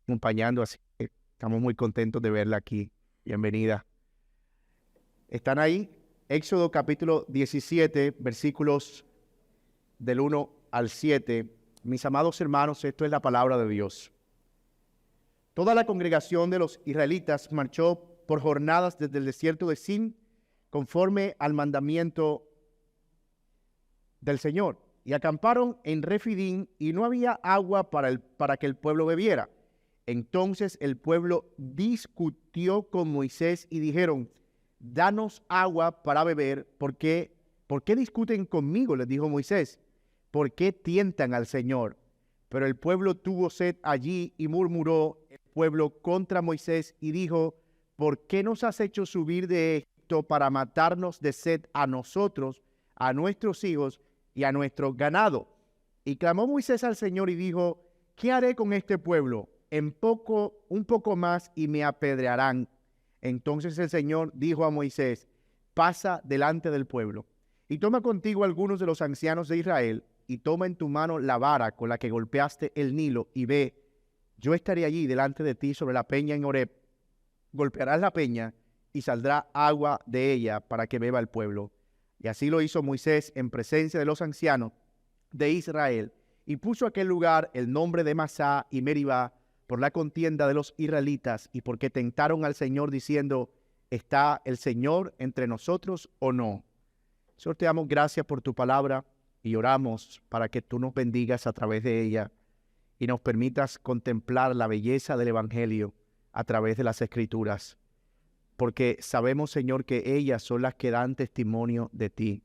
acompañando, así que estamos muy contentos de verla aquí. Bienvenida. ¿Están ahí? Éxodo capítulo 17, versículos del 1 al 7. Mis amados hermanos, esto es la palabra de Dios. Toda la congregación de los israelitas marchó por jornadas desde el desierto de Sin, conforme al mandamiento del Señor, y acamparon en Refidim, y no había agua para que el pueblo bebiera. Entonces el pueblo discutió con Moisés y dijeron: danos agua para beber. ¿Por qué discuten conmigo?, les dijo Moisés. ¿Por qué tientan al Señor? Pero el pueblo tuvo sed allí, y murmuró el pueblo contra Moisés y dijo: ¿por qué nos has hecho subir de Egipto para matarnos de sed a nosotros, a nuestros hijos y a nuestro ganado? Y clamó Moisés al Señor y dijo: ¿qué haré con este pueblo? Un poco más y me apedrearán. Entonces el Señor dijo a Moisés: pasa delante del pueblo y toma contigo algunos de los ancianos de Israel, y toma en tu mano la vara con la que golpeaste el Nilo, y ve, yo estaré allí delante de ti sobre la peña en Horeb. Golpearás la peña y saldrá agua de ella para que beba el pueblo. Y así lo hizo Moisés en presencia de los ancianos de Israel, y puso a aquel lugar el nombre de Masá y Meribá, por la contienda de los israelitas, y porque tentaron al Señor diciendo: ¿está el Señor entre nosotros o no? Señor, te damos gracias por tu palabra y oramos para que tú nos bendigas a través de ella y nos permitas contemplar la belleza del Evangelio a través de las Escrituras, porque sabemos, Señor, que ellas son las que dan testimonio de ti.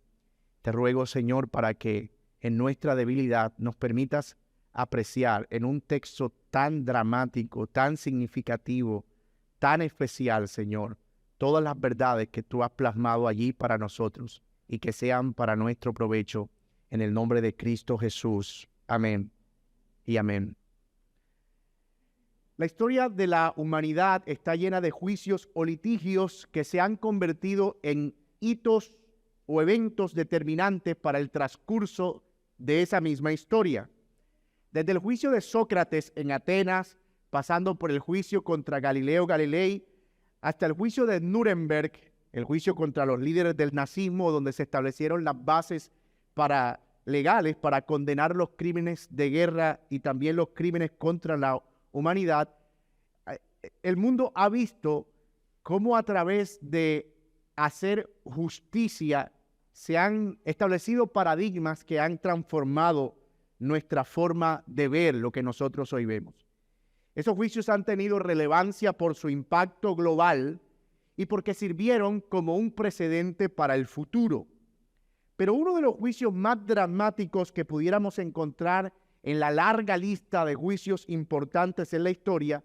Te ruego, Señor, para que en nuestra debilidad nos permitas apreciar en un texto tan dramático, tan significativo, tan especial, Señor, todas las verdades que tú has plasmado allí para nosotros y que sean para nuestro provecho, en el nombre de Cristo Jesús. Amén y amén. La historia de la humanidad está llena de juicios o litigios que se han convertido en hitos o eventos determinantes para el transcurso de esa misma historia. Desde el juicio de Sócrates en Atenas, pasando por el juicio contra Galileo Galilei, hasta el juicio de Nuremberg, el juicio contra los líderes del nazismo, donde se establecieron las bases legales para condenar los crímenes de guerra y también los crímenes contra la humanidad. El mundo ha visto cómo a través de hacer justicia se han establecido paradigmas que han transformado nuestra forma de ver lo que nosotros hoy vemos. Esos juicios han tenido relevancia por su impacto global y porque sirvieron como un precedente para el futuro. Pero uno de los juicios más dramáticos que pudiéramos encontrar en la larga lista de juicios importantes en la historia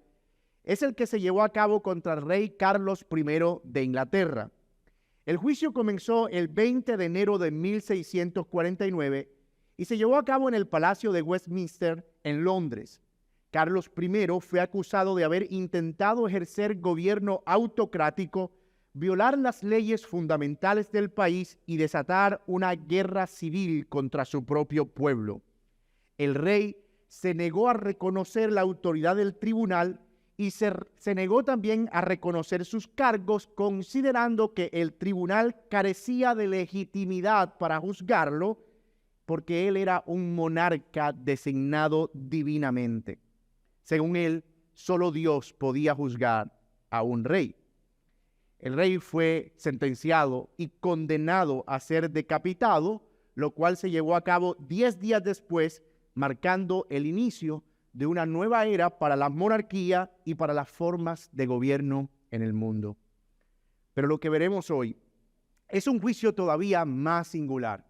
es el que se llevó a cabo contra el rey Carlos I de Inglaterra. El juicio comenzó el 20 de enero de 1649 y se llevó a cabo en el Palacio de Westminster, en Londres. Carlos I fue acusado de haber intentado ejercer gobierno autocrático, violar las leyes fundamentales del país y desatar una guerra civil contra su propio pueblo. El rey se negó a reconocer la autoridad del tribunal y se negó también a reconocer sus cargos, considerando que el tribunal carecía de legitimidad para juzgarlo, porque él era un monarca designado divinamente. Según él, solo Dios podía juzgar a un rey. El rey fue sentenciado y condenado a ser decapitado, lo cual se llevó a cabo 10 días después, marcando el inicio de una nueva era para la monarquía y para las formas de gobierno en el mundo. Pero lo que veremos hoy es un juicio todavía más singular.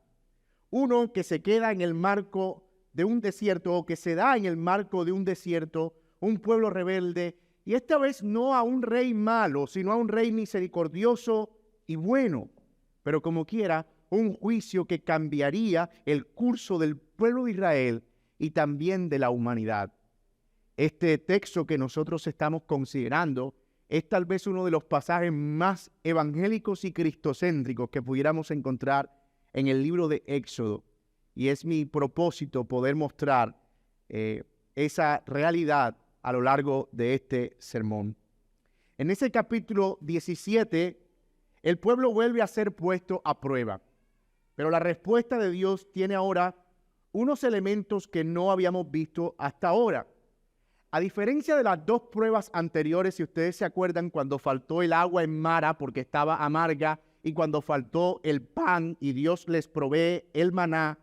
Uno que se queda en el marco de un desierto, o que se da en el marco de un desierto, un pueblo rebelde, y esta vez no a un rey malo, sino a un rey misericordioso y bueno, pero como quiera, un juicio que cambiaría el curso del pueblo de Israel y también de la humanidad. Este texto que nosotros estamos considerando es tal vez uno de los pasajes más evangélicos y cristocéntricos que pudiéramos encontrar en el libro de Éxodo. Y es mi propósito poder mostrar esa realidad a lo largo de este sermón. En ese capítulo 17, el pueblo vuelve a ser puesto a prueba, pero la respuesta de Dios tiene ahora unos elementos que no habíamos visto hasta ahora. A diferencia de las dos pruebas anteriores, si ustedes se acuerdan, cuando faltó el agua en Mara porque estaba amarga y cuando faltó el pan y Dios les provee el maná,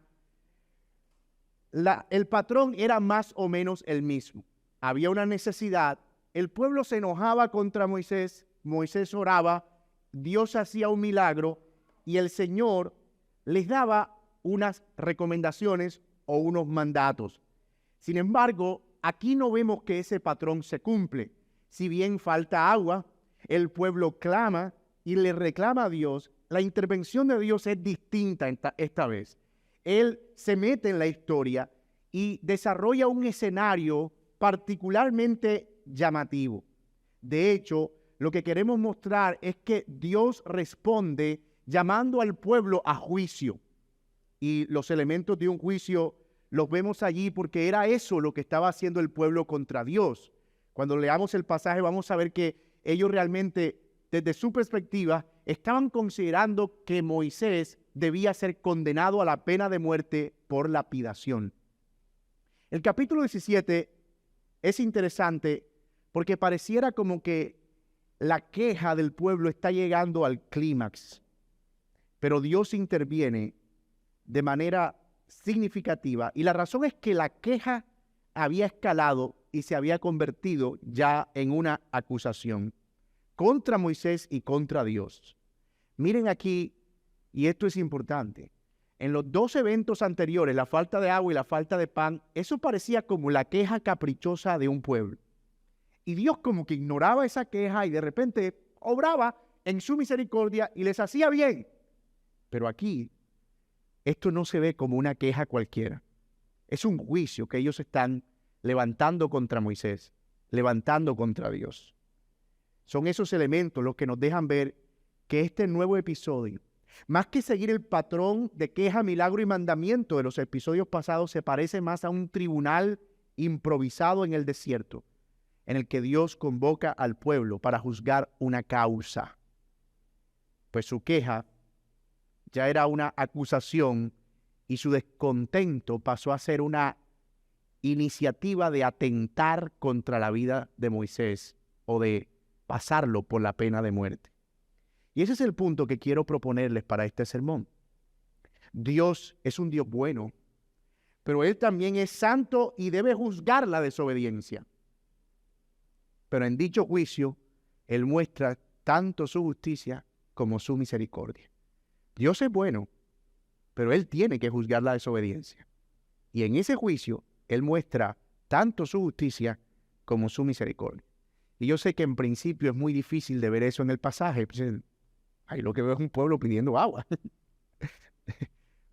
el patrón era más o menos el mismo. Había una necesidad, el pueblo se enojaba contra Moisés, Moisés oraba, Dios hacía un milagro y el Señor les daba unas recomendaciones o unos mandatos. Sin embargo, aquí no vemos que ese patrón se cumple. Si bien falta agua, el pueblo clama y le reclama a Dios. La intervención de Dios es distinta esta vez. Él se mete en la historia y desarrolla un escenario particularmente llamativo. De hecho, lo que queremos mostrar es que Dios responde llamando al pueblo a juicio. Y los elementos de un juicio los vemos allí porque era eso lo que estaba haciendo el pueblo contra Dios. Cuando leamos el pasaje vamos a ver que ellos realmente, desde su perspectiva, estaban considerando que Moisés debía ser condenado a la pena de muerte por lapidación. El capítulo 17 es interesante porque pareciera como que la queja del pueblo está llegando al clímax, pero Dios interviene de manera significativa y la razón es que la queja había escalado y se había convertido ya en una acusación contra Moisés y contra Dios. Miren aquí, y esto es importante, en los dos eventos anteriores, la falta de agua y la falta de pan, eso parecía como la queja caprichosa de un pueblo. Y Dios como que ignoraba esa queja y de repente obraba en su misericordia y les hacía bien. Pero aquí, esto no se ve como una queja cualquiera. Es un juicio que ellos están levantando contra Moisés, levantando contra Dios. Son esos elementos los que nos dejan ver que este nuevo episodio, más que seguir el patrón de queja, milagro y mandamiento de los episodios pasados, se parece más a un tribunal improvisado en el desierto, en el que Dios convoca al pueblo para juzgar una causa. Pues su queja ya era una acusación y su descontento pasó a ser una iniciativa de atentar contra la vida de Moisés o de pasarlo por la pena de muerte. Y ese es el punto que quiero proponerles para este sermón. Dios es un Dios bueno, pero Él también es santo y debe juzgar la desobediencia. Pero en dicho juicio, Él muestra tanto su justicia como su misericordia. Dios es bueno, pero Él tiene que juzgar la desobediencia. Y en ese juicio, Él muestra tanto su justicia como su misericordia. Y yo sé que en principio es muy difícil de ver eso en el pasaje. Ahí lo que veo es un pueblo pidiendo agua.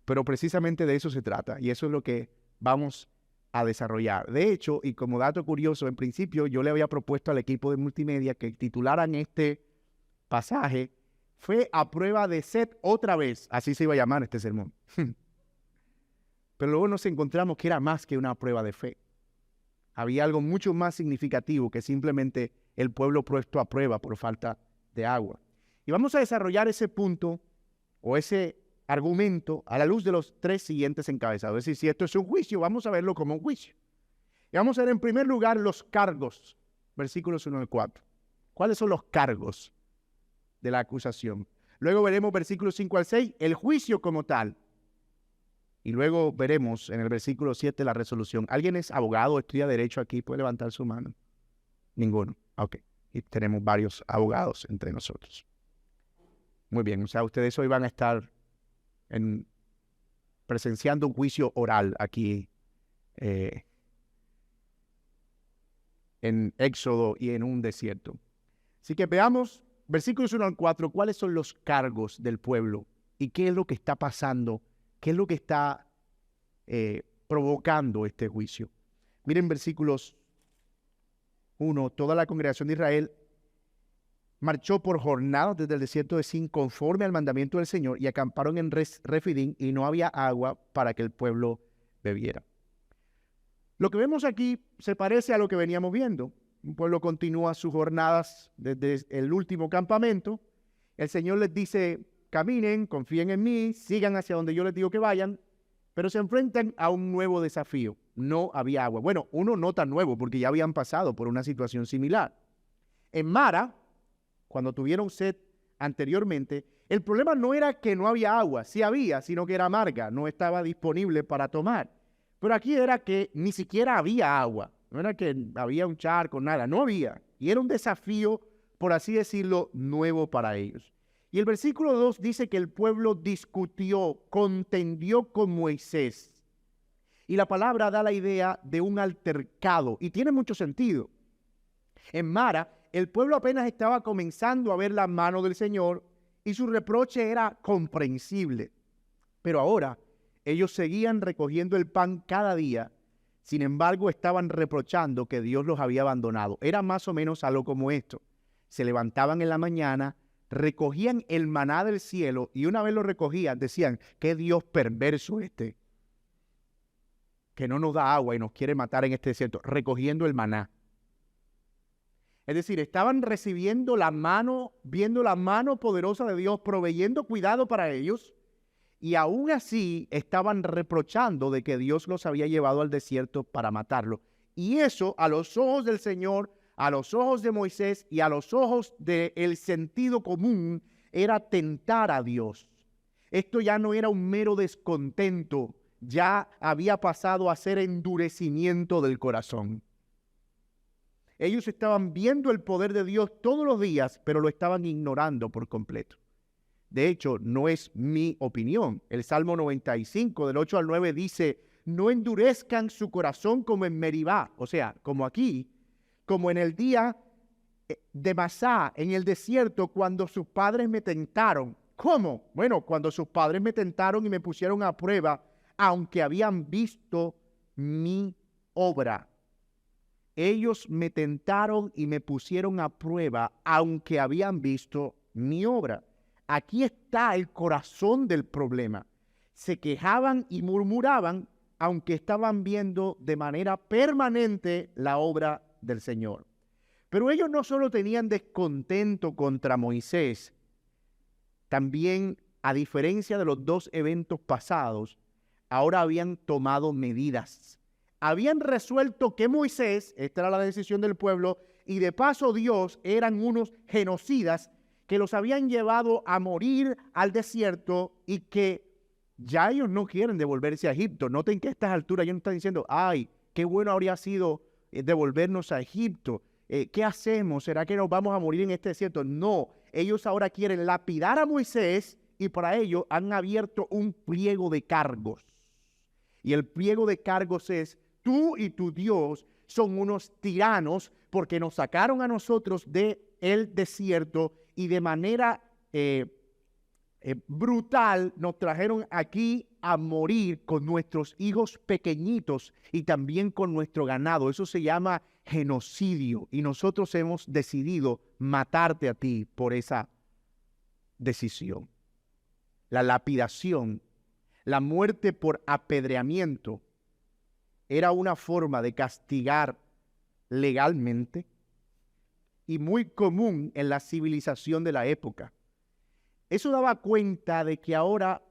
Pero precisamente de eso se trata. Y eso es lo que vamos a desarrollar. De hecho, y como dato curioso, en principio yo le había propuesto al equipo de multimedia que titularan este pasaje "Fue a prueba de sed otra vez". Así se iba a llamar este sermón. Pero luego nos encontramos que era más que una prueba de fe. Había algo mucho más significativo que simplemente el pueblo puesto a prueba por falta de agua. Y vamos a desarrollar ese punto o ese argumento a la luz de los tres siguientes encabezados. Es decir, si esto es un juicio, vamos a verlo como un juicio. Y vamos a ver en primer lugar los cargos, versículos 1 al 4. ¿Cuáles son los cargos de la acusación? Luego veremos versículos 5 al 6, el juicio como tal. Y luego veremos en el versículo 7 la resolución. ¿Alguien es abogado, estudia derecho aquí? ¿Puede levantar su mano? Ninguno. Ok. Y tenemos varios abogados entre nosotros. Muy bien. O sea, ustedes hoy van a estar presenciando un juicio oral aquí en Éxodo y en un desierto. Así que veamos, versículos 1 al 4, cuáles son los cargos del pueblo y qué es lo que está pasando. ¿Qué es lo que está provocando este juicio? Miren versículos 1. Toda la congregación de Israel marchó por jornadas desde el desierto de Sin conforme al mandamiento del Señor y acamparon en Refidim y no había agua para que el pueblo bebiera. Lo que vemos aquí se parece a lo que veníamos viendo. Un pueblo continúa sus jornadas desde el último campamento. El Señor les dice, caminen, confíen en mí, sigan hacia donde yo les digo que vayan, pero se enfrentan a un nuevo desafío. No había agua. Bueno, uno no tan nuevo, porque ya habían pasado por una situación similar. En Mara, cuando tuvieron sed anteriormente, el problema no era que no había agua, sí había, sino que era amarga, no estaba disponible para tomar. Pero aquí era que ni siquiera había agua, no era que había un charco, nada, no había. Y era un desafío, por así decirlo, nuevo para ellos. Y el versículo 2 dice que el pueblo discutió, contendió con Moisés. Y la palabra da la idea de un altercado, y tiene mucho sentido. En Mara, el pueblo apenas estaba comenzando a ver la mano del Señor y su reproche era comprensible. Pero ahora ellos seguían recogiendo el pan cada día. Sin embargo, estaban reprochando que Dios los había abandonado. Era más o menos algo como esto. Se levantaban en la mañana, recogían el maná del cielo y una vez lo recogían, decían, qué Dios perverso este, que no nos da agua y nos quiere matar en este desierto, recogiendo el maná. Es decir, estaban recibiendo la mano, viendo la mano poderosa de Dios, proveyendo cuidado para ellos, y aún así estaban reprochando de que Dios los había llevado al desierto para matarlo. Y eso, a los ojos del Señor, a los ojos de Moisés y a los ojos del sentido común, era tentar a Dios. Esto ya no era un mero descontento, ya había pasado a ser endurecimiento del corazón. Ellos estaban viendo el poder de Dios todos los días, pero lo estaban ignorando por completo. De hecho, no es mi opinión. El Salmo 95, del 8 al 9, dice, no endurezcan su corazón como en Meribá, o sea, como aquí, como en el día de Masá, en el desierto, cuando sus padres me tentaron. ¿Cómo? Bueno, cuando sus padres me tentaron y me pusieron a prueba, aunque habían visto mi obra. Ellos me tentaron y me pusieron a prueba, aunque habían visto mi obra. Aquí está el corazón del problema. Se quejaban y murmuraban, aunque estaban viendo de manera permanente la obra del Señor. Pero ellos no solo tenían descontento contra Moisés, también, a diferencia de los dos eventos pasados, ahora habían tomado medidas. Habían resuelto que Moisés, esta era la decisión del pueblo, y de paso Dios eran unos genocidas que los habían llevado a morir al desierto y que ya ellos no quieren devolverse a Egipto. Noten que a estas alturas ellos no están diciendo, ay, qué bueno habría sido devolvernos a Egipto. ¿Qué hacemos? ¿Será que nos vamos a morir en este desierto? No, ellos ahora quieren lapidar a Moisés y para ello han abierto un pliego de cargos. Y el pliego de cargos es, tú y tu Dios son unos tiranos porque nos sacaron a nosotros del desierto y de manera brutal nos trajeron aquí a morir con nuestros hijos pequeñitos y también con nuestro ganado. Eso se llama genocidio y nosotros hemos decidido matarte a ti por esa decisión. La lapidación, la muerte por apedreamiento, era una forma de castigar legalmente y muy común en la civilización de la época. Eso daba cuenta de que ahora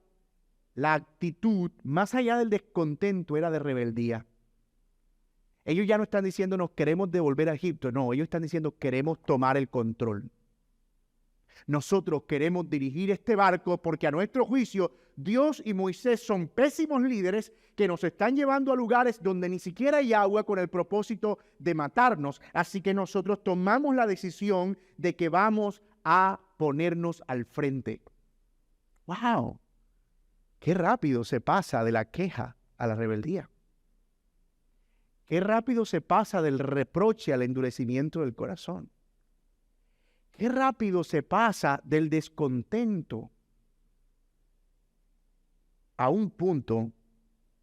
la actitud, más allá del descontento, era de rebeldía. Ellos ya no están diciendo nos queremos devolver a Egipto, no, ellos están diciendo queremos tomar el control. Nosotros queremos dirigir este barco porque a nuestro juicio Dios y Moisés son pésimos líderes que nos están llevando a lugares donde ni siquiera hay agua con el propósito de matarnos. Así que nosotros tomamos la decisión de que vamos a ponernos al frente. ¡Wow! Qué rápido se pasa de la queja a la rebeldía. Qué rápido se pasa del reproche al endurecimiento del corazón. Qué rápido se pasa del descontento a un punto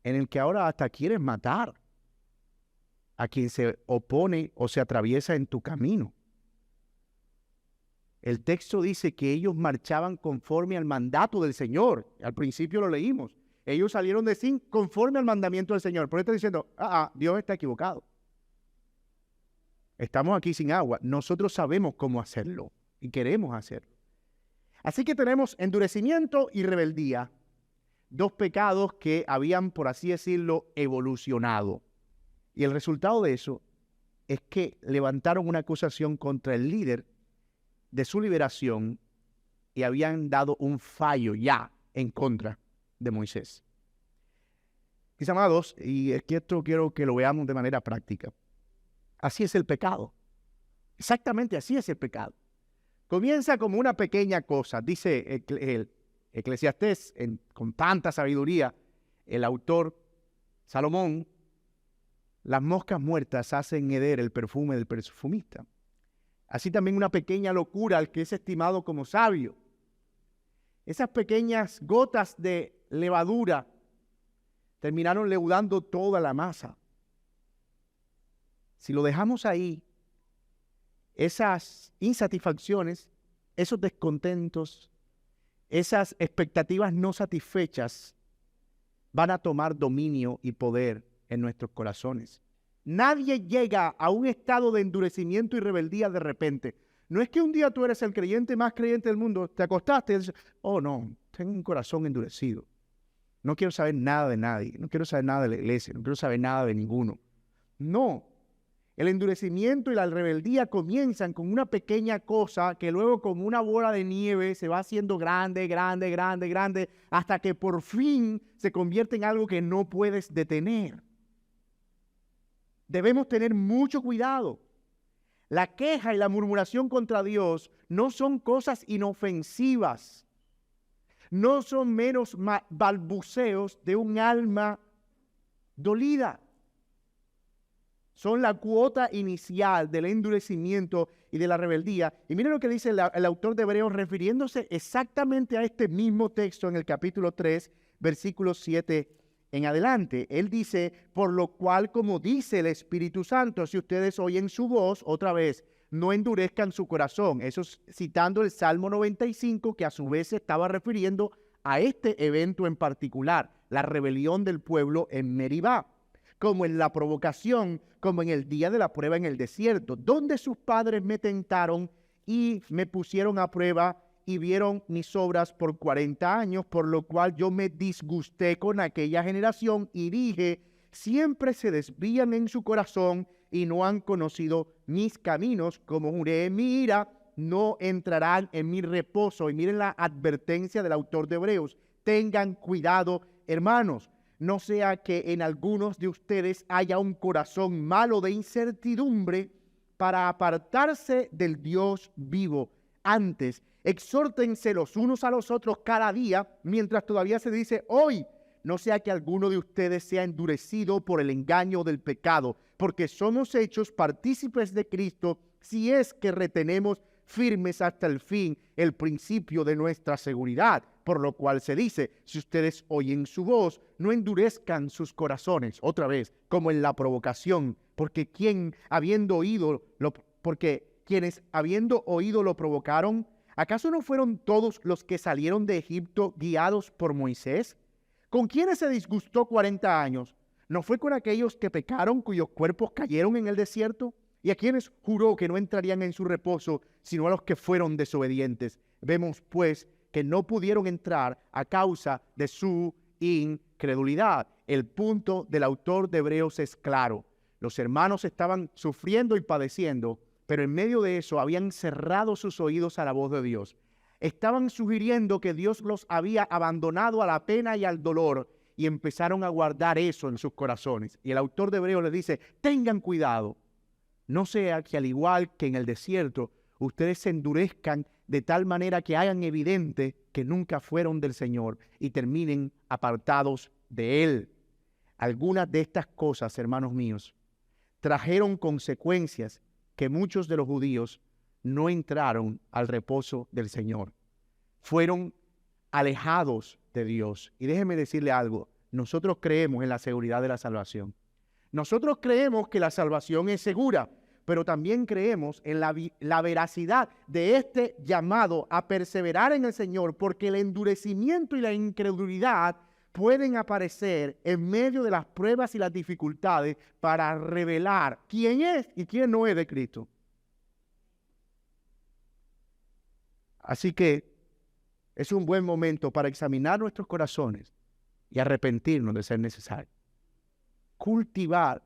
en el que ahora hasta quieres matar a quien se opone o se atraviesa en tu camino. El texto dice que ellos marchaban conforme al mandato del Señor. Al principio lo leímos. Ellos salieron de Sin conforme al mandamiento del Señor. Por eso está diciendo, Dios está equivocado. Estamos aquí sin agua. Nosotros sabemos cómo hacerlo y queremos hacerlo. Así que tenemos endurecimiento y rebeldía. Dos pecados que habían, por así decirlo, evolucionado. Y el resultado de eso es que levantaron una acusación contra el líder de su liberación y habían dado un fallo ya en contra de Moisés. Mis amados, y es que esto quiero que lo veamos de manera práctica. Así es el pecado. Exactamente así es el pecado. Comienza como una pequeña cosa, dice el Eclesiastés con tanta sabiduría, el autor Salomón: las moscas muertas hacen heder el perfume del perfumista. Así también una pequeña locura al que es estimado como sabio. Esas pequeñas gotas de levadura terminaron leudando toda la masa. Si lo dejamos ahí, esas insatisfacciones, esos descontentos, esas expectativas no satisfechas van a tomar dominio y poder en nuestros corazones. Nadie llega a un estado de endurecimiento y rebeldía de repente. No es que un día tú eres el creyente más creyente del mundo, te acostaste y dices, oh no, tengo un corazón endurecido. No quiero saber nada de nadie, no quiero saber nada de la iglesia, no quiero saber nada de ninguno. No, el endurecimiento y la rebeldía comienzan con una pequeña cosa que luego como una bola de nieve se va haciendo grande, grande, grande, grande, hasta que por fin se convierte en algo que no puedes detener. Debemos tener mucho cuidado. La queja y la murmuración contra Dios no son cosas inofensivas. No son meros balbuceos de un alma dolida. Son la cuota inicial del endurecimiento y de la rebeldía. Y miren lo que dice el autor de Hebreos, refiriéndose exactamente a este mismo texto en el capítulo 3, versículo 7 en adelante. Él dice, por lo cual, como dice el Espíritu Santo, si ustedes oyen su voz, otra vez, no endurezcan su corazón. Eso es citando el Salmo 95, que a su vez se estaba refiriendo a este evento en particular, la rebelión del pueblo en Meribá, como en la provocación, como en el día de la prueba en el desierto, donde sus padres me tentaron y me pusieron a prueba y vieron mis obras por 40 años, por lo cual yo me disgusté con aquella generación y dije, siempre se desvían en su corazón y no han conocido mis caminos, como juré en mi ira, no entrarán en mi reposo. Y miren la advertencia del autor de Hebreos, tengan cuidado, hermanos, no sea que en algunos de ustedes haya un corazón malo de incertidumbre para apartarse del Dios vivo. Antes, exhórtense los unos a los otros cada día, mientras todavía se dice hoy, no sea que alguno de ustedes sea endurecido por el engaño del pecado, porque somos hechos partícipes de Cristo si es que retenemos firmes hasta el fin el principio de nuestra seguridad, por lo cual se dice, si ustedes oyen su voz, no endurezcan sus corazones, otra vez, como en la provocación, porque quienes habiendo oído lo provocaron, ¿acaso no fueron todos los que salieron de Egipto guiados por Moisés? ¿Con quiénes se disgustó 40 años? ¿No fue con aquellos que pecaron, cuyos cuerpos cayeron en el desierto? ¿Y a quienes juró que no entrarían en su reposo, sino a los que fueron desobedientes? Vemos, pues, que no pudieron entrar a causa de su incredulidad. El punto del autor de Hebreos es claro. Los hermanos estaban sufriendo y padeciendo, pero en medio de eso habían cerrado sus oídos a la voz de Dios. Estaban sugiriendo que Dios los había abandonado a la pena y al dolor y empezaron a guardar eso en sus corazones. Y el autor de Hebreos les dice, tengan cuidado. No sea que al igual que en el desierto, ustedes se endurezcan de tal manera que hagan evidente que nunca fueron del Señor y terminen apartados de Él. Algunas de estas cosas, hermanos míos, trajeron consecuencias que muchos de los judíos no entraron al reposo del Señor. Fueron alejados de Dios. Y déjeme decirle algo, nosotros creemos en la seguridad de la salvación. Nosotros creemos que la salvación es segura, pero también creemos en la veracidad de este llamado a perseverar en el Señor, porque el endurecimiento y la incredulidad pueden aparecer en medio de las pruebas y las dificultades para revelar quién es y quién no es de Cristo. Así que es un buen momento para examinar nuestros corazones y arrepentirnos de ser necesario. Cultivar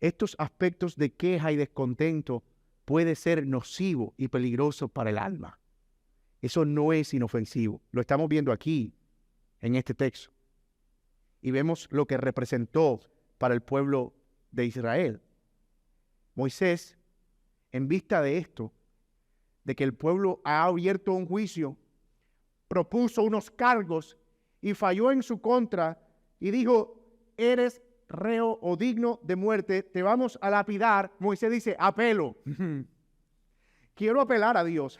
estos aspectos de queja y descontento puede ser nocivo y peligroso para el alma. Eso no es inofensivo. Lo estamos viendo aquí, en este texto. Y vemos lo que representó para el pueblo de Israel. Moisés, en vista de esto, de que el pueblo ha abierto un juicio, propuso unos cargos y falló en su contra y dijo, eres reo o digno de muerte, te vamos a lapidar. Moisés dice, apelo. Quiero apelar a Dios.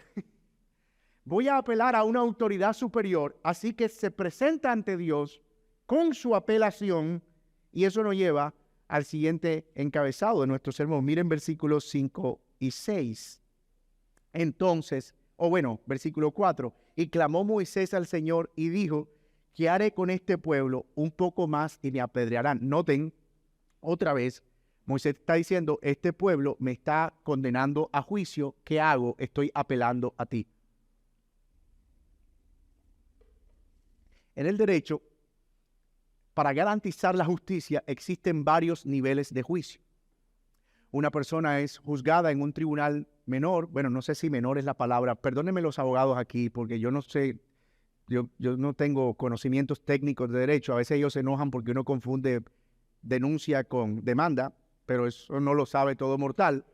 Voy a apelar a una autoridad superior, así que se presenta ante Dios con su apelación y eso nos lleva al siguiente encabezado de nuestro sermón. Miren versículos 5 y 6. Entonces, versículo 4, y clamó Moisés al Señor y dijo, ¿qué haré con este pueblo? Un poco más y me apedrearán. Noten, otra vez, Moisés está diciendo, este pueblo me está condenando a juicio. ¿Qué hago? Estoy apelando a ti. En el derecho, para garantizar la justicia, existen varios niveles de juicio. Una persona es juzgada en un tribunal menor, no sé si menor es la palabra, perdónenme los abogados aquí, porque yo no sé, yo no tengo conocimientos técnicos de derecho, a veces ellos se enojan porque uno confunde denuncia con demanda, pero eso no lo sabe todo mortal.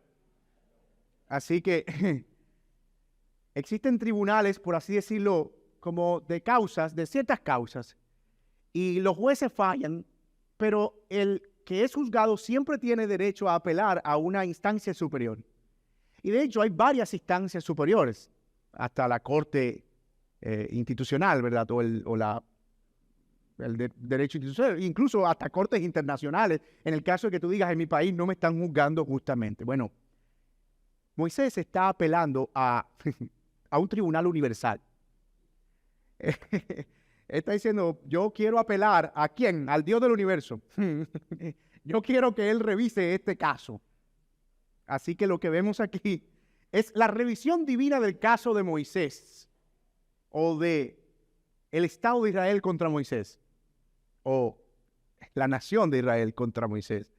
Así que existen tribunales, por así decirlo, como de ciertas causas, y los jueces fallan, pero el que es juzgado siempre tiene derecho a apelar a una instancia superior. Y de hecho hay varias instancias superiores, hasta la corte institucional, ¿verdad? Derecho institucional, incluso hasta cortes internacionales, en el caso de que tú digas, en mi país no me están juzgando justamente. Bueno, Moisés está apelando a un tribunal universal. Está diciendo, yo quiero apelar ¿a quién? Al Dios del universo. Yo quiero que Él revise este caso. Así que lo que vemos aquí es la revisión divina del caso de Moisés o de el Estado de Israel contra Moisés o la nación de Israel contra Moisés.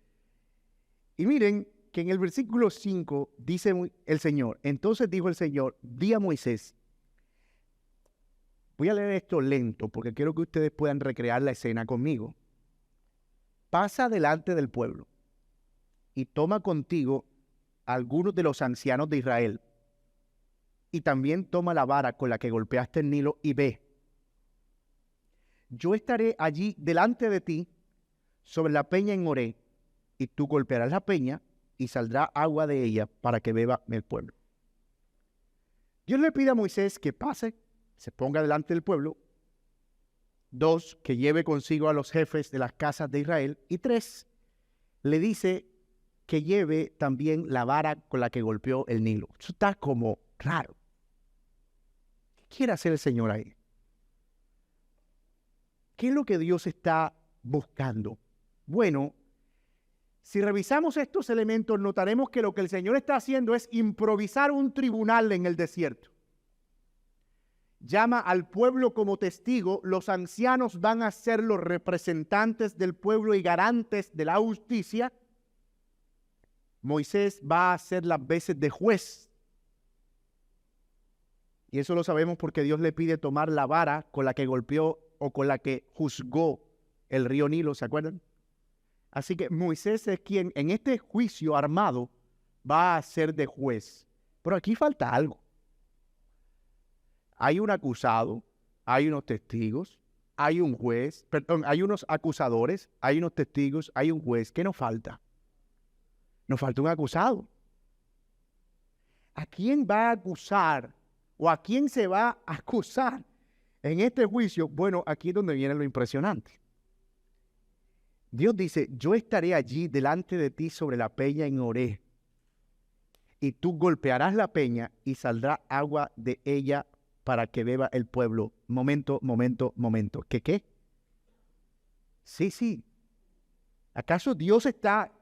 Y miren que en el versículo 5 dice el Señor, entonces dijo el Señor, di a Moisés. Voy a leer esto lento porque quiero que ustedes puedan recrear la escena conmigo. Pasa delante del pueblo y toma contigo algunos de los ancianos de Israel y también toma la vara con la que golpeaste el Nilo y ve. Yo estaré allí delante de ti sobre la peña en Horé y tú golpearás la peña y saldrá agua de ella para que beba el pueblo. Dios le pide a Moisés que pase, se ponga delante del pueblo. 2, que lleve consigo a los jefes de las casas de Israel. Y 3, le dice que lleve también la vara con la que golpeó el Nilo. Eso está como raro. ¿Qué quiere hacer el Señor ahí? ¿Qué es lo que Dios está buscando? Bueno, si revisamos estos elementos, notaremos que lo que el Señor está haciendo es improvisar un tribunal en el desierto. Llama al pueblo como testigo, los ancianos van a ser los representantes del pueblo y garantes de la justicia. Moisés va a hacer las veces de juez. Y eso lo sabemos porque Dios le pide tomar la vara con la que golpeó o con la que juzgó el río Nilo, ¿se acuerdan? Así que Moisés es quien en este juicio armado va a ser de juez. Pero aquí falta algo. Hay un acusado, hay unos testigos, hay un juez, hay unos acusadores, hay unos testigos, hay un juez. ¿Qué nos falta? Nos falta un acusado. ¿A quién va a acusar o a quién se va a acusar en este juicio? Bueno, aquí es donde viene lo impresionante. Dios dice, yo estaré allí delante de ti sobre la peña en Horé, y tú golpearás la peña y saldrá agua de ella para que beba el pueblo. Momento. ¿Qué? Sí, sí. ¿Acaso Dios está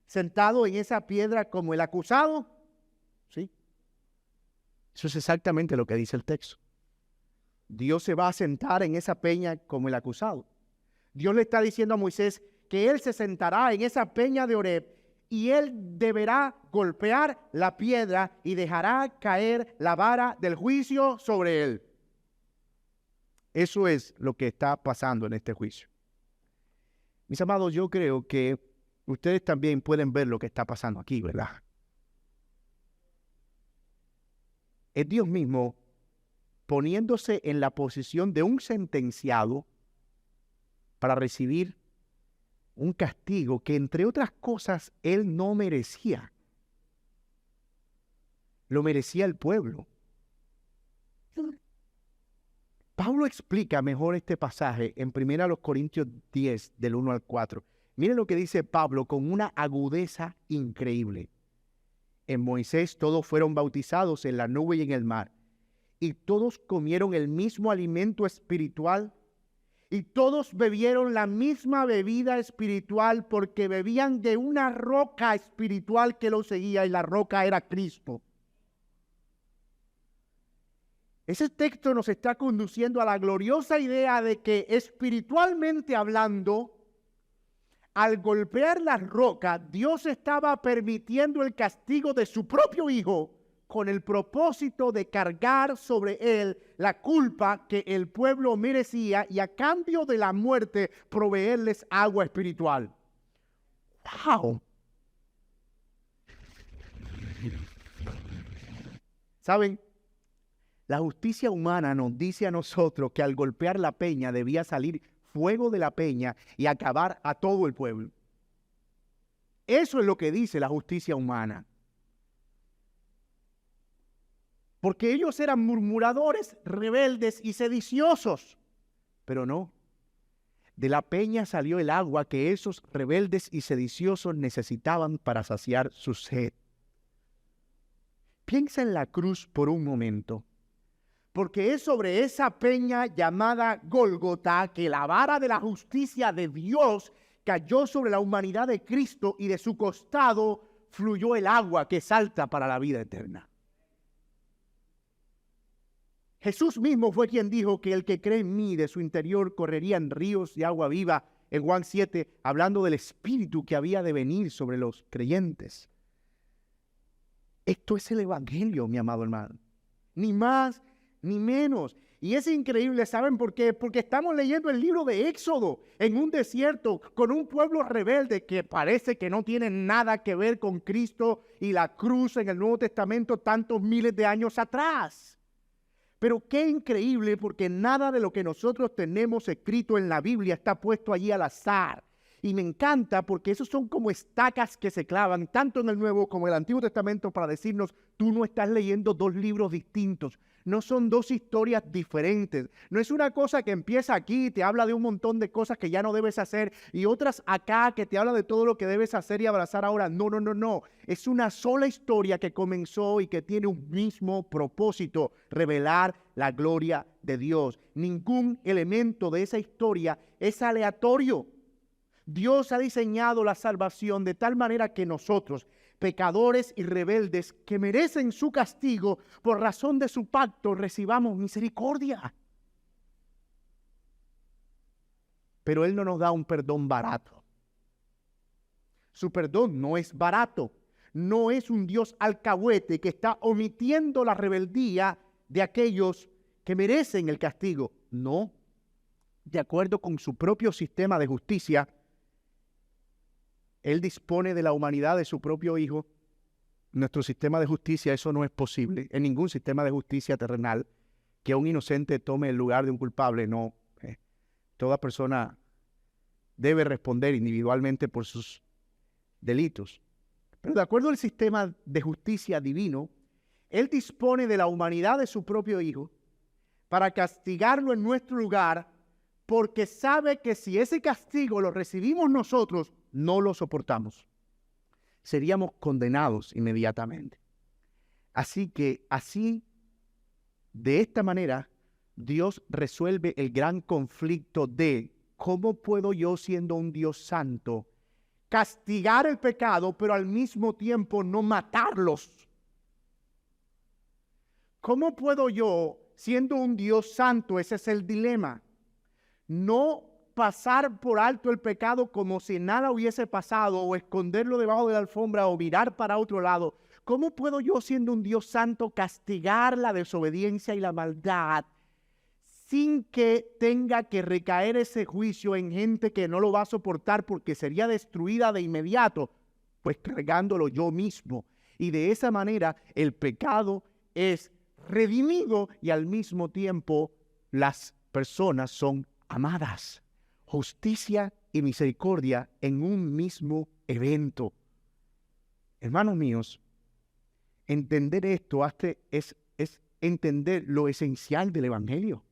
sentado en esa piedra como el acusado? Sí. Eso es exactamente lo que dice el texto. Dios se va a sentar en esa peña como el acusado. Dios le está diciendo a Moisés que él se sentará en esa peña de Horeb y él deberá golpear la piedra y dejará caer la vara del juicio sobre él. Eso es lo que está pasando en este juicio. Mis amados, yo creo que ustedes también pueden ver lo que está pasando aquí, ¿verdad? Es Dios mismo poniéndose en la posición de un sentenciado para recibir un castigo que, entre otras cosas, él no merecía. Lo merecía el pueblo. Pablo explica mejor este pasaje en 1 Corintios 10, del 1 al 4. Miren lo que dice Pablo con una agudeza increíble. En Moisés todos fueron bautizados en la nube y en el mar, y todos comieron el mismo alimento espiritual, y todos bebieron la misma bebida espiritual, porque bebían de una roca espiritual que los seguía, y la roca era Cristo. Ese texto nos está conduciendo a la gloriosa idea de que, espiritualmente hablando, al golpear la roca, Dios estaba permitiendo el castigo de su propio Hijo con el propósito de cargar sobre él la culpa que el pueblo merecía y, a cambio de la muerte, proveerles agua espiritual. ¡Wow! ¿Saben? La justicia humana nos dice a nosotros que al golpear la peña debía salir fuego de la peña y acabar a todo el pueblo. Eso es lo que dice la justicia humana. Porque ellos eran murmuradores, rebeldes y sediciosos. Pero no. De la peña salió el agua que esos rebeldes y sediciosos necesitaban para saciar su sed. Piensa en la cruz por un momento. Porque es sobre esa peña llamada Gólgota que la vara de la justicia de Dios cayó sobre la humanidad de Cristo, y de su costado fluyó el agua que salta para la vida eterna. Jesús mismo fue quien dijo que el que cree en mí, de su interior correrían ríos de agua viva, en Juan 7, hablando del Espíritu que había de venir sobre los creyentes. Esto es el Evangelio, mi amado hermano. Ni más ni menos. Y es increíble, ¿saben por qué? Porque estamos leyendo el libro de Éxodo en un desierto con un pueblo rebelde que parece que no tiene nada que ver con Cristo y la cruz en el Nuevo Testamento tantos miles de años atrás. Pero qué increíble, porque nada de lo que nosotros tenemos escrito en la Biblia está puesto allí al azar. Y me encanta porque esos son como estacas que se clavan tanto en el Nuevo como en el Antiguo Testamento para decirnos: tú no estás leyendo dos libros distintos. No son dos historias diferentes. No es una cosa que empieza aquí y te habla de un montón de cosas que ya no debes hacer, y otras acá que te habla de todo lo que debes hacer y abrazar ahora. No, no, no, no. Es una sola historia que comenzó y que tiene un mismo propósito: revelar la gloria de Dios. Ningún elemento de esa historia es aleatorio. Dios ha diseñado la salvación de tal manera que nosotros, pecadores y rebeldes que merecen su castigo por razón de su pacto, recibamos misericordia. Pero Él no nos da un perdón barato. Su perdón no es barato. No es un Dios alcahuete que está omitiendo la rebeldía de aquellos que merecen el castigo. No. De acuerdo con su propio sistema de justicia, Él dispone de la humanidad de su propio Hijo. Nuestro sistema de justicia, eso no es posible. En ningún sistema de justicia terrenal, que un inocente tome el lugar de un culpable, no. Toda persona debe responder individualmente por sus delitos. Pero de acuerdo al sistema de justicia divino, Él dispone de la humanidad de su propio Hijo para castigarlo en nuestro lugar, porque sabe que si ese castigo lo recibimos nosotros, no lo soportamos. Seríamos condenados inmediatamente. Así que, de esta manera, Dios resuelve el gran conflicto de ¿cómo puedo yo, siendo un Dios santo, castigar el pecado, pero al mismo tiempo no matarlos? ¿Cómo puedo yo, siendo un Dios santo, ese es el dilema, no pasar por alto el pecado como si nada hubiese pasado, o esconderlo debajo de la alfombra, o mirar para otro lado? ¿Cómo puedo yo, siendo un Dios santo, castigar la desobediencia y la maldad sin que tenga que recaer ese juicio en gente que no lo va a soportar porque sería destruida de inmediato? Pues cargándolo yo mismo. Y de esa manera el pecado es redimido y al mismo tiempo las personas son amadas. Justicia y misericordia en un mismo evento. Hermanos míos, entender esto es entender lo esencial del Evangelio.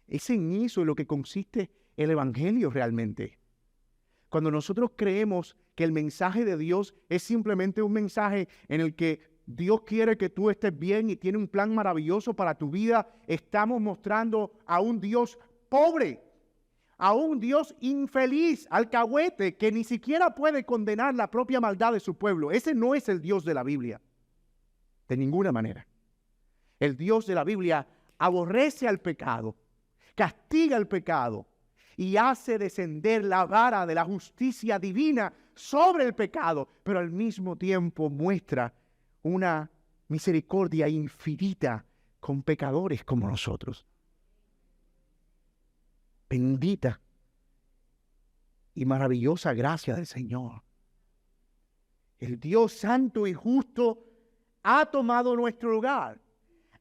Es en eso en lo que consiste el Evangelio realmente. Cuando nosotros creemos que el mensaje de Dios es simplemente un mensaje en el que Dios quiere que tú estés bien y tiene un plan maravilloso para tu vida, estamos mostrando a un Dios pobre, a un Dios infeliz, alcahuete, que ni siquiera puede condenar la propia maldad de su pueblo. Ese no es el Dios de la Biblia, de ninguna manera. El Dios de la Biblia aborrece al pecado, castiga el pecado y hace descender la vara de la justicia divina sobre el pecado, pero al mismo tiempo muestra una misericordia infinita con pecadores como nosotros. Bendita y maravillosa gracia del Señor. El Dios santo y justo ha tomado nuestro lugar,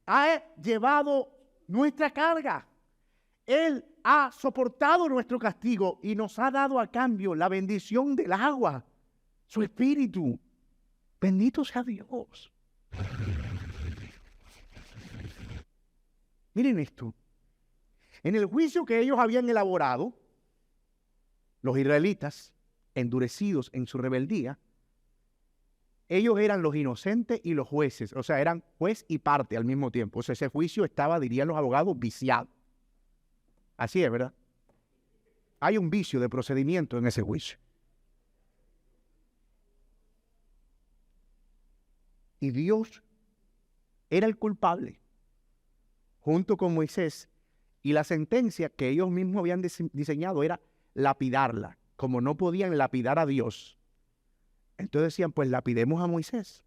ha llevado nuestra carga. Él ha soportado nuestro castigo y nos ha dado a cambio la bendición del agua, su Espíritu. Bendito sea Dios. Miren esto. En el juicio que ellos habían elaborado, los israelitas, endurecidos en su rebeldía, ellos eran los inocentes y los jueces, o sea, eran juez y parte al mismo tiempo. O sea, ese juicio estaba, dirían los abogados, viciado. Así es, ¿verdad? Hay un vicio de procedimiento en ese juicio. Y Dios era el culpable, junto con Moisés, y la sentencia que ellos mismos habían diseñado era lapidarla. Como no podían lapidar a Dios, entonces decían, pues lapidemos a Moisés.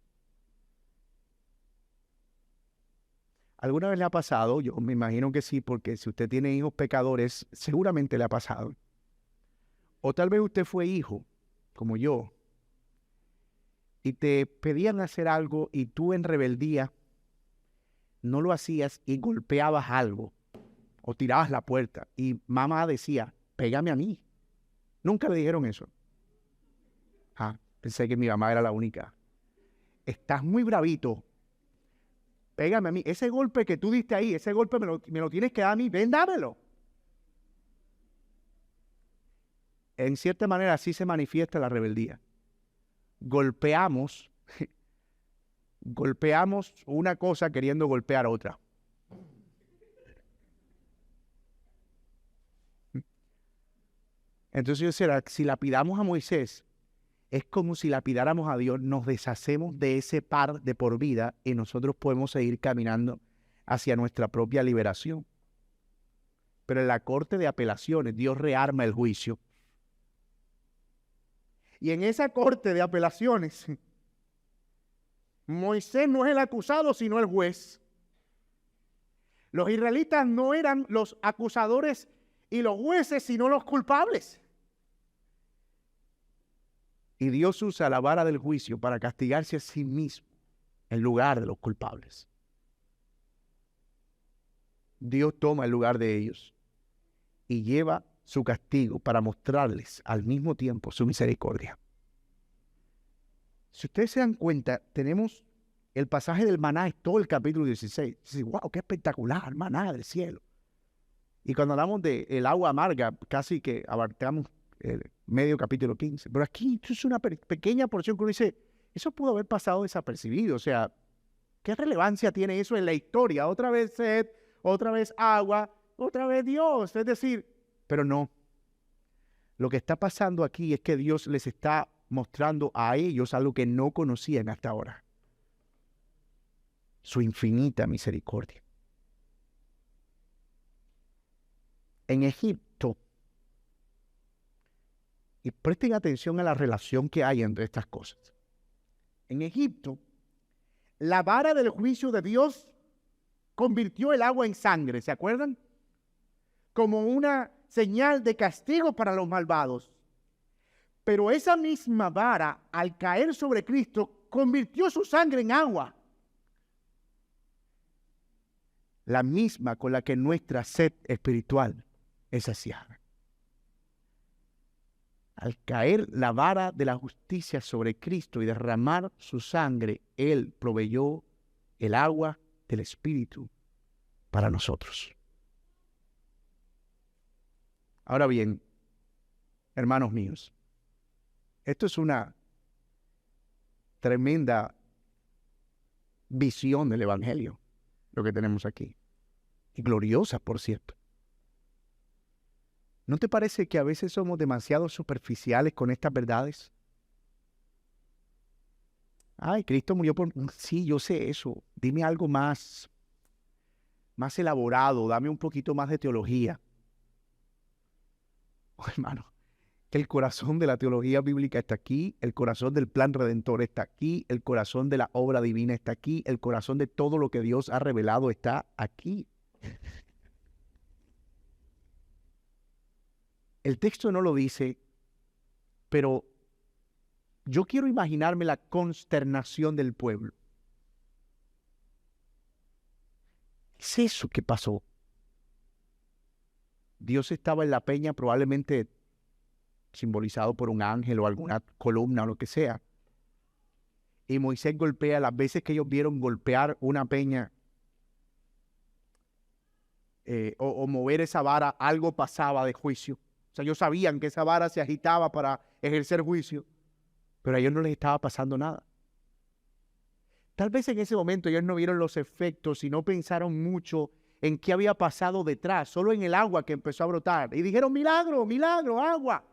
¿Alguna vez le ha pasado? Yo me imagino que sí, porque si usted tiene hijos pecadores, seguramente le ha pasado. O tal vez usted fue hijo, como yo, y te pedían hacer algo y tú en rebeldía no lo hacías y golpeabas algo o tirabas la puerta y mamá decía, pégame a mí. Nunca le dijeron eso. Pensé que mi mamá era la única. Estás muy bravito. Pégame a mí. Ese golpe que tú diste ahí, ese golpe me lo tienes que dar a mí. Ven, dámelo. En cierta manera así se manifiesta la rebeldía. Golpeamos una cosa queriendo golpear otra. Entonces yo decía, si lapidamos a Moisés, es como si lapidáramos a Dios, nos deshacemos de ese par de por vida y nosotros podemos seguir caminando hacia nuestra propia liberación. Pero en la corte de apelaciones, Dios rearma el juicio. Y en esa corte de apelaciones, Moisés no es el acusado, sino el juez. Los israelitas no eran los acusadores y los jueces, sino los culpables. Y Dios usa la vara del juicio para castigarse a sí mismo en lugar de los culpables. Dios toma el lugar de ellos y lleva su castigo para mostrarles al mismo tiempo su misericordia. Si ustedes se dan cuenta, tenemos el pasaje del maná, es todo el capítulo 16. Dice, wow, qué espectacular, maná del cielo. Y cuando hablamos del agua amarga, casi que abarcamos medio capítulo 15. Pero aquí es una pequeña porción que uno dice, eso pudo haber pasado desapercibido. O sea, ¿qué relevancia tiene eso en la historia? Otra vez sed, otra vez agua, otra vez Dios. Es decir, pero no. Lo que está pasando aquí es que Dios les está mostrando a ellos algo que no conocían hasta ahora. Su infinita misericordia. En Egipto, y presten atención a la relación que hay entre estas cosas. En Egipto, la vara del juicio de Dios convirtió el agua en sangre, ¿se acuerdan? Como una señal de castigo para los malvados. Pero esa misma vara, al caer sobre Cristo, convirtió su sangre en agua. La misma con la que nuestra sed espiritual es saciada. Al caer la vara de la justicia sobre Cristo y derramar su sangre, Él proveyó el agua del Espíritu para nosotros. Ahora bien, hermanos míos, esto es una tremenda visión del Evangelio, lo que tenemos aquí. Y gloriosa, por cierto. ¿No te parece que a veces somos demasiado superficiales con estas verdades? Ay, Cristo murió por... Sí, yo sé eso. Dime algo más elaborado. Dame un poquito más de teología. Oh, hermano, que el corazón de la teología bíblica está aquí, el corazón del plan redentor está aquí, el corazón de la obra divina está aquí, el corazón de todo lo que Dios ha revelado está aquí. El texto no lo dice, pero yo quiero imaginarme la consternación del pueblo. ¿Qué es eso que pasó? Dios estaba en la peña, probablemente simbolizado por un ángel o alguna columna o lo que sea. Y Moisés golpea, las veces que ellos vieron golpear una peña o mover esa vara, algo pasaba de juicio. O sea, ellos sabían que esa vara se agitaba para ejercer juicio, pero a ellos no les estaba pasando nada. Tal vez en ese momento ellos no vieron los efectos y no pensaron mucho en qué había pasado detrás, solo en el agua que empezó a brotar. Y dijeron, milagro, milagro, agua.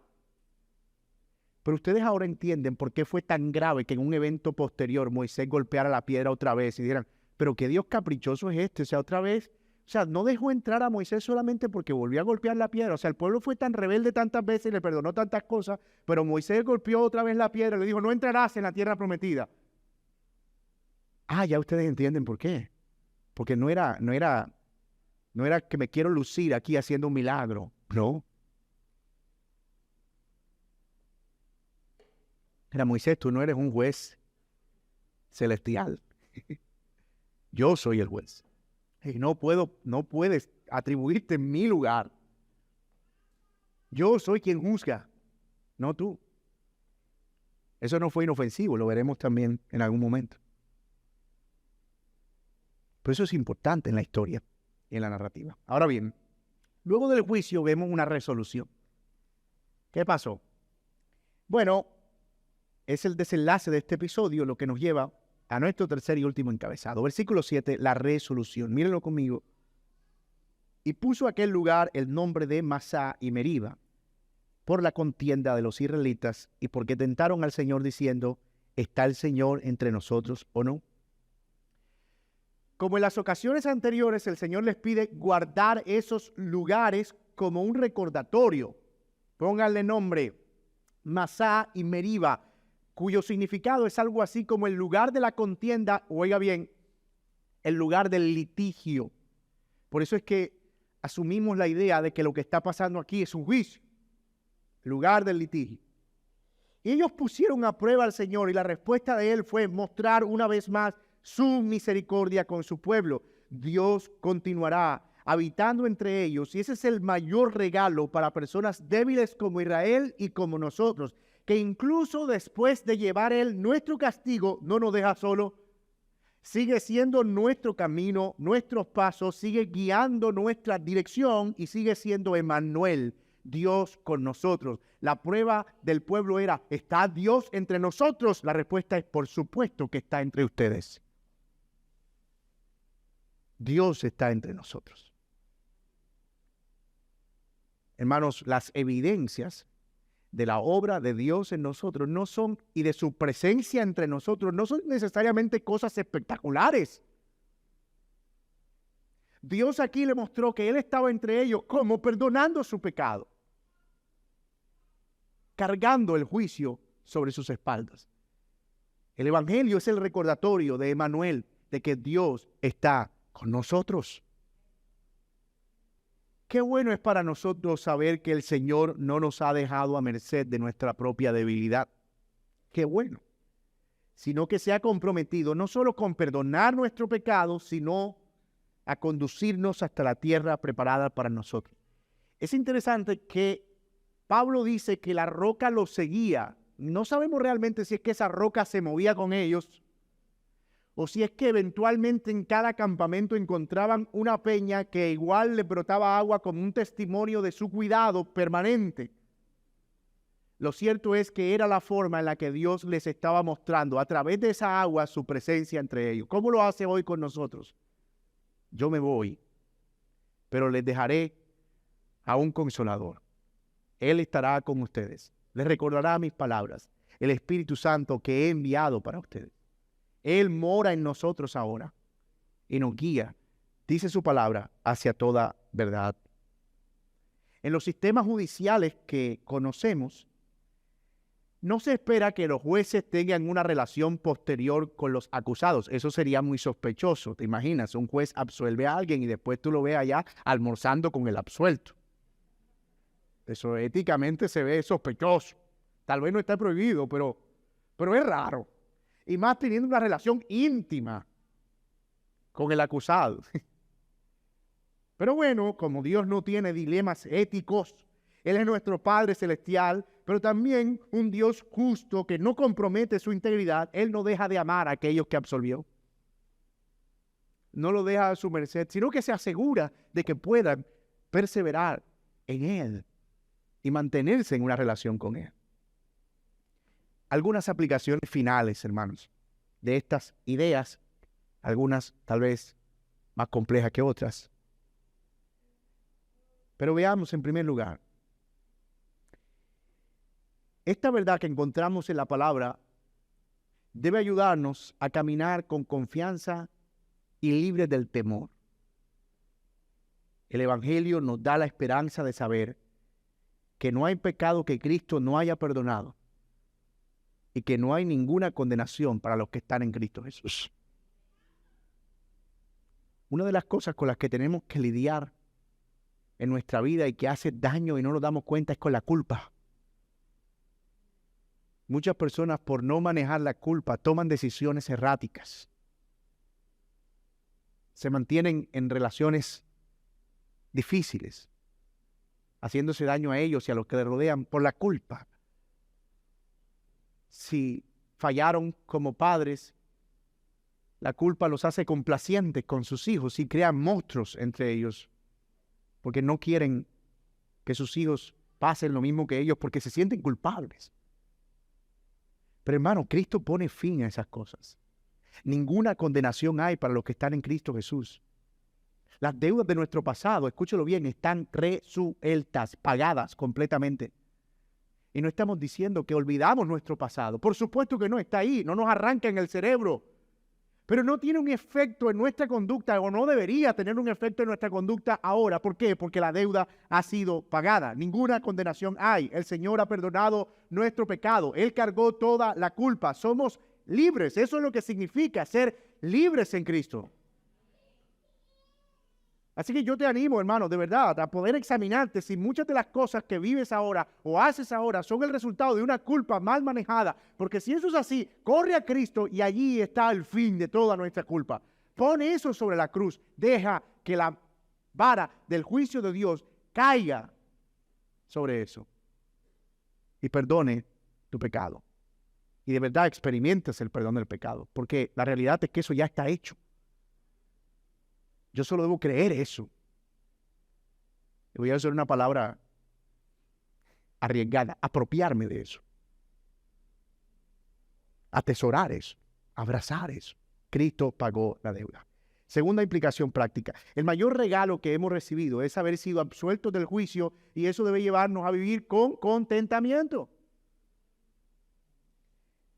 Pero ustedes ahora entienden por qué fue tan grave que en un evento posterior Moisés golpeara la piedra otra vez y dijeran, pero qué Dios caprichoso es este, o sea, otra vez. O sea, no dejó entrar a Moisés solamente porque volvió a golpear la piedra. O sea, el pueblo fue tan rebelde tantas veces y le perdonó tantas cosas, pero Moisés golpeó otra vez la piedra y le dijo, no entrarás en la tierra prometida. Ah, ya ustedes entienden por qué. Porque no era que me quiero lucir aquí haciendo un milagro. No. Era Moisés, tú no eres un juez celestial. Yo soy el juez. Y no puedes atribuirte mi lugar. Yo soy quien juzga, no tú. Eso no fue inofensivo, lo veremos también en algún momento. Pero eso es importante en la historia y en la narrativa. Ahora bien, luego del juicio vemos una resolución. ¿Qué pasó? Bueno, es el desenlace de este episodio lo que nos lleva a nuestro tercer y último encabezado. Versículo 7, la resolución. Mírenlo conmigo. Y puso a aquel lugar el nombre de Masá y Meriba, por la contienda de los israelitas y porque tentaron al Señor diciendo, ¿está el Señor entre nosotros o no? Como en las ocasiones anteriores, el Señor les pide guardar esos lugares como un recordatorio. Pónganle nombre, Masá y Meriba, cuyo significado es algo así como el lugar de la contienda, o oiga bien, el lugar del litigio. Por eso es que asumimos la idea de que lo que está pasando aquí es un juicio, lugar del litigio. Y ellos pusieron a prueba al Señor y la respuesta de Él fue mostrar una vez más su misericordia con su pueblo. Dios continuará habitando entre ellos y ese es el mayor regalo para personas débiles como Israel y como nosotros, que incluso después de llevar Él nuestro castigo, no nos deja solo. Sigue siendo nuestro camino, nuestros pasos, sigue guiando nuestra dirección y sigue siendo Emmanuel, Dios con nosotros. La prueba del pueblo era, ¿está Dios entre nosotros? La respuesta es, por supuesto que está entre ustedes. Dios está entre nosotros. Hermanos, las evidencias de la obra de Dios en nosotros no son, y de su presencia entre nosotros, no son necesariamente cosas espectaculares. Dios aquí le mostró que Él estaba entre ellos, como perdonando su pecado, cargando el juicio sobre sus espaldas. El Evangelio es el recordatorio de Emmanuel, de que Dios está con nosotros. Qué bueno es para nosotros saber que el Señor no nos ha dejado a merced de nuestra propia debilidad. Qué bueno. Sino que se ha comprometido no solo con perdonar nuestro pecado, sino a conducirnos hasta la tierra preparada para nosotros. Es interesante que Pablo dice que la roca los seguía. No sabemos realmente si es que esa roca se movía con ellos o si es que eventualmente en cada campamento encontraban una peña que igual les brotaba agua como un testimonio de su cuidado permanente. Lo cierto es que era la forma en la que Dios les estaba mostrando a través de esa agua su presencia entre ellos. ¿Cómo lo hace hoy con nosotros? Yo me voy, pero les dejaré a un consolador. Él estará con ustedes. Les recordará mis palabras, el Espíritu Santo que he enviado para ustedes. Él mora en nosotros ahora y nos guía, dice su palabra, hacia toda verdad. En los sistemas judiciales que conocemos, no se espera que los jueces tengan una relación posterior con los acusados. Eso sería muy sospechoso. ¿Te imaginas? Un juez absuelve a alguien y después tú lo ves allá almorzando con el absuelto. Eso éticamente se ve sospechoso. Tal vez no está prohibido, pero es raro. Y más teniendo una relación íntima con el acusado. Pero bueno, como Dios no tiene dilemas éticos, Él es nuestro Padre Celestial, pero también un Dios justo que no compromete su integridad. Él no deja de amar a aquellos que absolvió. No lo deja a su merced, sino que se asegura de que puedan perseverar en Él y mantenerse en una relación con Él. Algunas aplicaciones finales, hermanos, de estas ideas, algunas tal vez más complejas que otras. Pero veamos en primer lugar, esta verdad que encontramos en la palabra debe ayudarnos a caminar con confianza y libres del temor. El Evangelio nos da la esperanza de saber que no hay pecado que Cristo no haya perdonado y que no hay ninguna condenación para los que están en Cristo Jesús. Una de las cosas con las que tenemos que lidiar en nuestra vida y que hace daño y no nos damos cuenta es con la culpa. Muchas personas, por no manejar la culpa, toman decisiones erráticas. Se mantienen en relaciones difíciles, haciéndose daño a ellos y a los que les rodean por la culpa. Si fallaron como padres, la culpa los hace complacientes con sus hijos y crean monstruos entre ellos, porque no quieren que sus hijos pasen lo mismo que ellos, porque se sienten culpables. Pero hermano, Cristo pone fin a esas cosas. Ninguna condenación hay para los que están en Cristo Jesús. Las deudas de nuestro pasado, escúchelo bien, están resueltas, pagadas completamente. Y no estamos diciendo que olvidamos nuestro pasado. Por supuesto que no, está ahí, no nos arranca en el cerebro. Pero no tiene un efecto en nuestra conducta, o no debería tener un efecto en nuestra conducta ahora. ¿Por qué? Porque la deuda ha sido pagada. Ninguna condenación hay. El Señor ha perdonado nuestro pecado. Él cargó toda la culpa. Somos libres. Eso es lo que significa ser libres en Cristo. Así que yo te animo, hermano, de verdad, a poder examinarte si muchas de las cosas que vives ahora o haces ahora son el resultado de una culpa mal manejada. Porque si eso es así, corre a Cristo y allí está el fin de toda nuestra culpa. Pone eso sobre la cruz. Deja que la vara del juicio de Dios caiga sobre eso y perdone tu pecado. Y de verdad experimentes el perdón del pecado. Porque la realidad es que eso ya está hecho. Yo solo debo creer eso. Y voy a usar una palabra arriesgada, apropiarme de eso. Atesorar eso, abrazar eso. Cristo pagó la deuda. Segunda implicación práctica. El mayor regalo que hemos recibido es haber sido absueltos del juicio y eso debe llevarnos a vivir con contentamiento.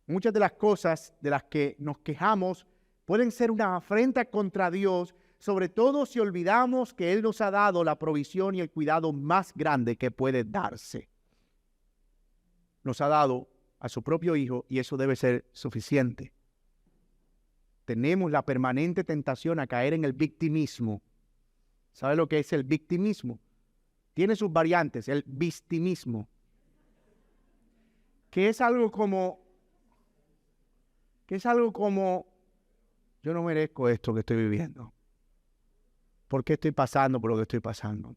Muchas de las cosas de las que nos quejamos pueden ser una afrenta contra Dios, sobre todo si olvidamos que Él nos ha dado la provisión y el cuidado más grande que puede darse. Nos ha dado a su propio Hijo y eso debe ser suficiente. Tenemos la permanente tentación a caer en el victimismo. ¿Sabe lo que es el victimismo? Tiene sus variantes, el victimismo, que es algo como, yo no merezco esto que estoy viviendo. ¿Por qué estoy pasando por lo que estoy pasando?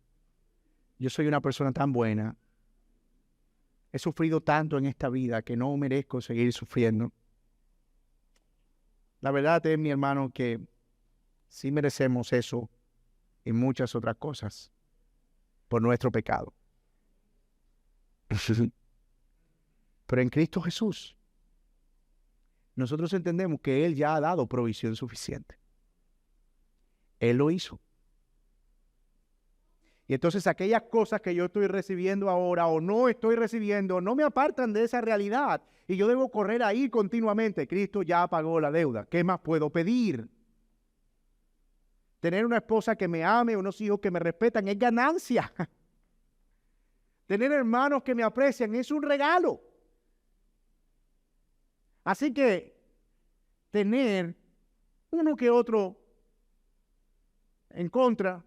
Yo soy una persona tan buena. He sufrido tanto en esta vida que no merezco seguir sufriendo. La verdad es, mi hermano, que sí merecemos eso y muchas otras cosas por nuestro pecado. Pero en Cristo Jesús, nosotros entendemos que Él ya ha dado provisión suficiente. Él lo hizo. Y entonces aquellas cosas que yo estoy recibiendo ahora o no estoy recibiendo no me apartan de esa realidad. Y yo debo correr ahí continuamente. Cristo ya pagó la deuda. ¿Qué más puedo pedir? Tener una esposa que me ame, unos hijos que me respetan, es ganancia. Tener hermanos que me aprecian es un regalo. Así que tener uno que otro en contra,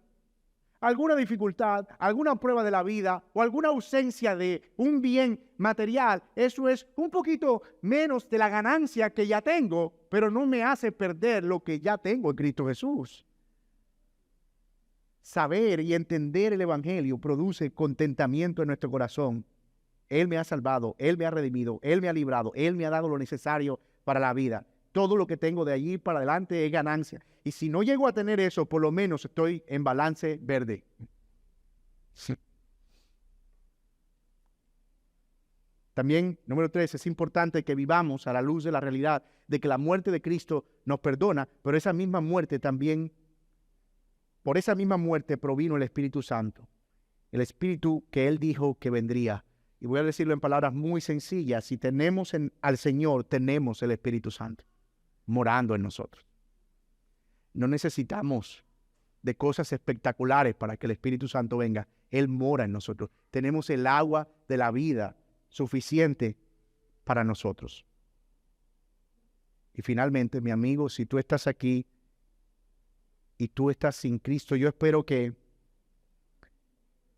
alguna dificultad, alguna prueba de la vida o alguna ausencia de un bien material, eso es un poquito menos de la ganancia que ya tengo, pero no me hace perder lo que ya tengo en Cristo Jesús. Saber y entender el Evangelio produce contentamiento en nuestro corazón. Él me ha salvado, Él me ha redimido, Él me ha librado, Él me ha dado lo necesario para la vida. Todo lo que tengo de allí para adelante es ganancia. Y si no llego a tener eso, por lo menos estoy en balance verde. También, número 3, es importante que vivamos a la luz de la realidad de que la muerte de Cristo nos perdona, pero esa misma muerte también, por esa misma muerte provino el Espíritu Santo. El Espíritu que Él dijo que vendría. Y voy a decirlo en palabras muy sencillas. Si tenemos al Señor, tenemos el Espíritu Santo morando en nosotros. No necesitamos de cosas espectaculares para que el Espíritu Santo venga. Él mora en nosotros. Tenemos el agua de la vida suficiente para nosotros. Y finalmente, mi amigo, si tú estás aquí y tú estás sin Cristo, yo espero que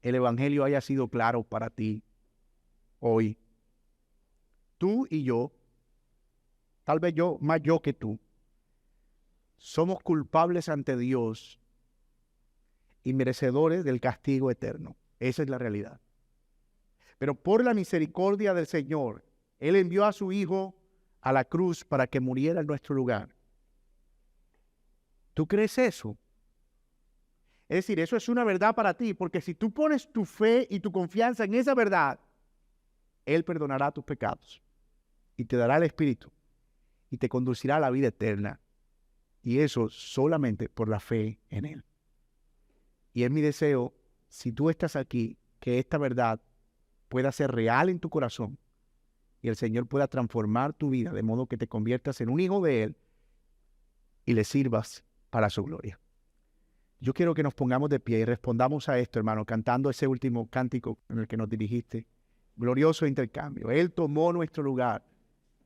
el Evangelio haya sido claro para ti hoy. Tú y yo, tal vez yo, más yo que tú, somos culpables ante Dios y merecedores del castigo eterno. Esa es la realidad. Pero por la misericordia del Señor, Él envió a su Hijo a la cruz para que muriera en nuestro lugar. ¿Tú crees eso? Es decir, eso es una verdad para ti, porque si tú pones tu fe y tu confianza en esa verdad, Él perdonará tus pecados y te dará el Espíritu y te conducirá a la vida eterna. Y eso solamente por la fe en Él. Y es mi deseo, si tú estás aquí, que esta verdad pueda ser real en tu corazón y el Señor pueda transformar tu vida de modo que te conviertas en un hijo de Él y le sirvas para su gloria. Yo quiero que nos pongamos de pie y respondamos a esto, hermano, cantando ese último cántico en el que nos dirigiste. Glorioso intercambio. Él tomó nuestro lugar.